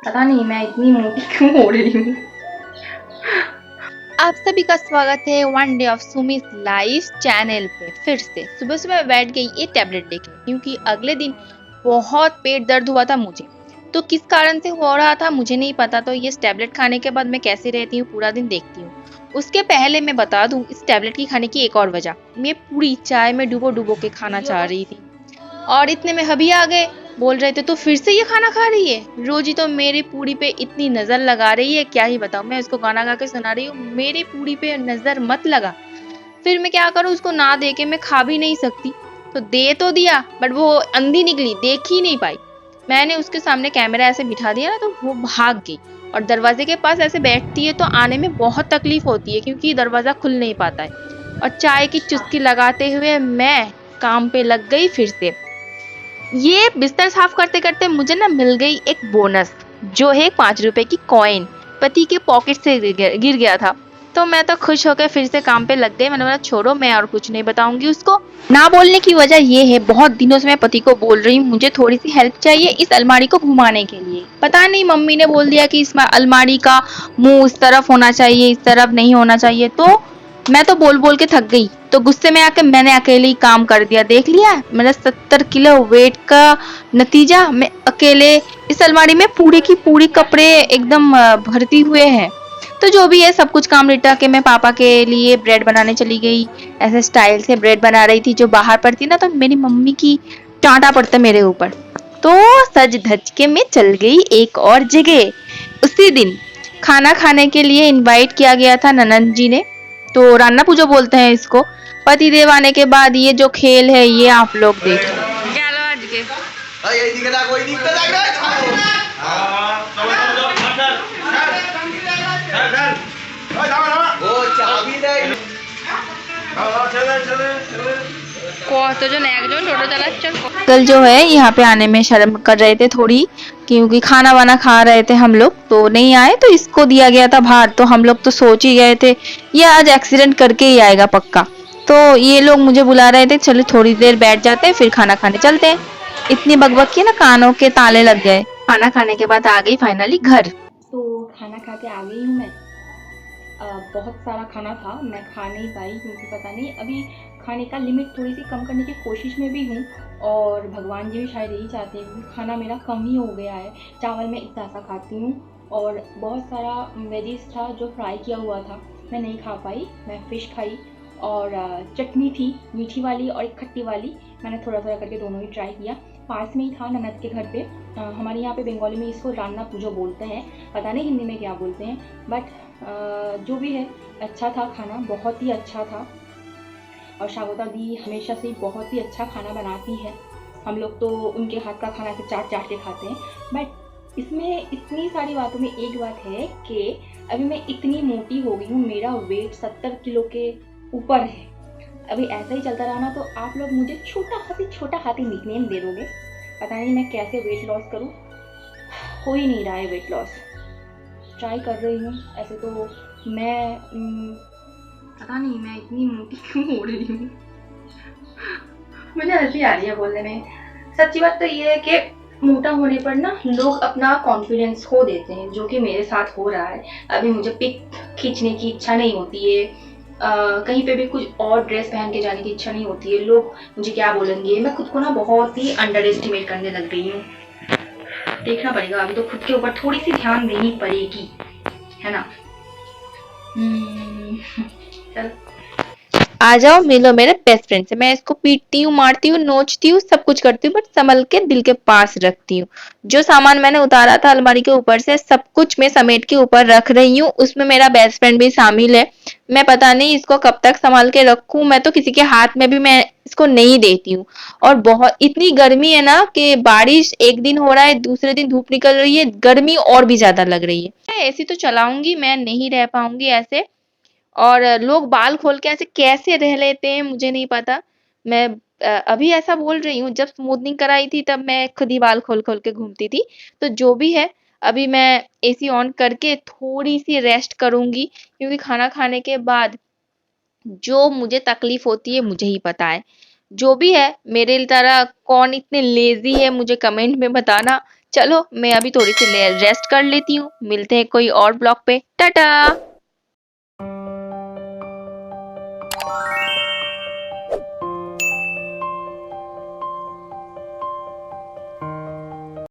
पता नहीं मैं इतनी मोटी क्यों हो रही हूँ। आप सभी का स्वागत है वन डे ऑफ सुमिस लाइफ चैनल पे। फिर से सुबह सुबह बैठ गई ये टैबलेट लेके, क्योंकि अगले दिन बहुत पेट दर्द हुआ था मुझे। तो किस कारण से हो रहा था मुझे नहीं पता। तो ये टैबलेट खाने के बाद मैं कैसे रहती हूँ पूरा दिन देखती हूँ। उसके पहले मैं बता दूं इस टैबलेट की खाने की एक और वजह। मैं पूरी चाय में डुबो डुबो के खाना चाह रही थी, और इतने में हबी आ गए। बोल रहे थे तो फिर से ये खाना खा रही है। रोजी तो मेरी पूड़ी पे इतनी नजर लगा रही है, क्या ही बताऊं। मैं उसको गाना गा के सुना रही हूँ, मेरी पूड़ी पे नजर मत लगा। फिर मैं क्या करूँ, उसको ना दे के मैं खा भी नहीं सकती। तो दे तो दिया, बट वो अंधी निकली, देख ही नहीं पाई। मैंने उसके सामने कैमरा ऐसे बिठा दिया ना, तो वो भाग गई। और दरवाजे के पास ऐसे बैठती है तो आने में बहुत तकलीफ होती है, क्योंकि दरवाजा खुल नहीं पाता है। और चाय की चुस्की लगाते हुए मैं काम पे लग गई फिर से। ये बिस्तर साफ करते करते मुझे ना मिल गई एक बोनस, जो है 5 रुपए की कॉइन। पति के पॉकेट से गिर गया था। तो मैं तो खुश होकर फिर से काम पे लग गई। मैंने बोला छोड़ो, मैं और कुछ नहीं बताऊंगी उसको। ना बोलने की वजह ये है, बहुत दिनों से मैं पति को बोल रही हूँ मुझे थोड़ी सी हेल्प चाहिए इस अलमारी को घुमाने के लिए। पता नहीं मम्मी ने बोल दिया कि इस अलमारी का मुंह इस तरफ होना चाहिए, इस तरफ नहीं होना चाहिए। तो मैं तो बोल बोल के थक गई। तो गुस्से में आके मैंने अकेले ही काम कर दिया। देख लिया मेरा 70 किलो वेट का नतीजा। मैं अकेले इस अलमारी में पूरी की पूरी कपड़े एकदम भरती हुए हैं। तो जो भी है, सब कुछ काम निपटा के मैं पापा के लिए ब्रेड बनाने चली गई। ऐसे स्टाइल से ब्रेड बना रही थी, जो बाहर पड़ती ना तो मेरी मम्मी की टांटा पड़ता मेरे ऊपर। तो सज धज के मैं चल गई एक और जगह। उसी दिन खाना खाने के लिए इनवाइट किया गया था ननंद जी ने। तो रान्ना पूजा बोलते हैं इसको। पति देव आने के बाद ये जो खेल है ये आप लोग देखिए। গেল আজকে। এইদিকে দেখ ওইদিকটা দেখ রে ছাড়ো ও চাবি দেয় কতজন একজন টোটো চালাচ্ছেন। कल जो है यहाँ पे आने में शर्म कर रहे थे थोड़ी, क्योंकि खाना वाना खा रहे थे हम लोग तो नहीं आए। तो इसको दिया गया था बाहर, तो हम लोग तो सोच ही गए थे ये आज एक्सीडेंट करके ही आएगा पक्का। तो ये लोग मुझे बुला रहे थे, चलो थोड़ी देर बैठ जाते हैं फिर खाना खाने चलते हैं। इतनी बकबक की ना कानों के ताले लग गए। खाना खाने के बाद आ गई फाइनली घर। तो खाना खा के आ गई हूँ मैं। बहुत सारा खाना था, मैं खा नहीं पाई क्योंकि पता नहीं अभी खाने का लिमिट थोड़ी सी कम करने की कोशिश में भी हूँ। और भगवान जी भी शायद यही चाहते हैं, क्योंकि खाना मेरा कम ही हो गया है। चावल मैं इतना सा खाती हूँ, और बहुत सारा वेजिस था जो फ्राई किया हुआ था, मैं नहीं खा पाई। मैं फ़िश खाई, और चटनी थी मीठी वाली और एक खट्टी वाली। मैंने थोड़ा थोड़ा करके दोनों ही ट्राई किया। पास में ही था ननद के घर पे। हमारे यहाँ पे बंगाली में इसको रान्ना पूजो बोलते हैं, पता नहीं हिंदी में क्या बोलते हैं, बट जो भी है अच्छा था खाना, बहुत ही अच्छा था। और शागोता दी हमेशा से बहुत ही अच्छा खाना बनाती है। हम लोग तो उनके हाथ का खाना ऐसे चाट चाट के खाते हैं। बट इसमें इतनी सारी बातों में एक बात है कि अभी मैं इतनी मोटी हो गई हूँ, मेरा वेट 70 किलो के ऊपर है। अभी ऐसा ही चलता रहा ना तो आप लोग मुझे छोटा हाथी निकनेम दे दोगे। पता नहीं मैं कैसे वेट लॉस करूँ, हो ही नहीं रहा है वेट लॉस। ट्राई कर रही हूँ ऐसे तो मैं पता नहीं मैं इतनी मोटी क्यों हो रही हूँ। मुझे हंसी आ रही है बोलने में। सच्ची बात तो ये है कि मोटा होने पर ना लोग अपना कॉन्फिडेंस खो देते हैं, जो कि मेरे साथ हो रहा है। अभी मुझे पिक खींचने की इच्छा नहीं होती है, कहीं पे भी कुछ और ड्रेस पहन के जाने की इच्छा नहीं होती है। लोग मुझे क्या बोलेंगे, मैं खुद को ना बहुत ही अंडर एस्टिमेट करने लग गई हूँ। देखना पड़ेगा, अभी तो खुद के ऊपर थोड़ी सी ध्यान देनी पड़ेगी, है ना। चल आ जाओ मिलो मेरे बेस्ट फ्रेंड से। मैं इसको पीटती हूँ, मारती हूँ, नोचती हूँ, सब कुछ करती हूँ, बट संभल के दिल के पास रखती हूँ। जो सामान मैंने उतारा था अलमारी के ऊपर से, सब कुछ मैं समेट के ऊपर रख रही हूँ। उसमें मेरा बेस्ट फ्रेंड भी शामिल है। मैं पता नहीं इसको कब तक संभाल के रखूं। मैं तो किसी के हाथ में भी मैं इसको नहीं देती हूँ। और बहुत इतनी गर्मी है ना कि बारिश एक दिन हो रहा है, दूसरे दिन धूप निकल रही है, गर्मी और भी ज्यादा लग रही है। ऐसी तो चलाऊंगी, मैं नहीं रह पाऊंगी ऐसे। और लोग बाल खोल के ऐसे कैसे रह लेते हैं मुझे नहीं पता। मैं अभी ऐसा बोल रही हूँ, जब स्मूथनिंग कराई थी तब मैं खुद ही बाल खोल खोल के घूमती थी। तो जो भी है, अभी मैं एसी ऑन करके थोड़ी सी रेस्ट करूंगी, क्योंकि खाना खाने के बाद जो मुझे तकलीफ होती है मुझे ही पता है। जो भी है, मेरे तरह कौन इतने लेजी है मुझे कमेंट में बताना। चलो मैं अभी थोड़ी सी रेस्ट कर लेती हूँ, मिलते हैं कोई और ब्लॉग पे, टाटा।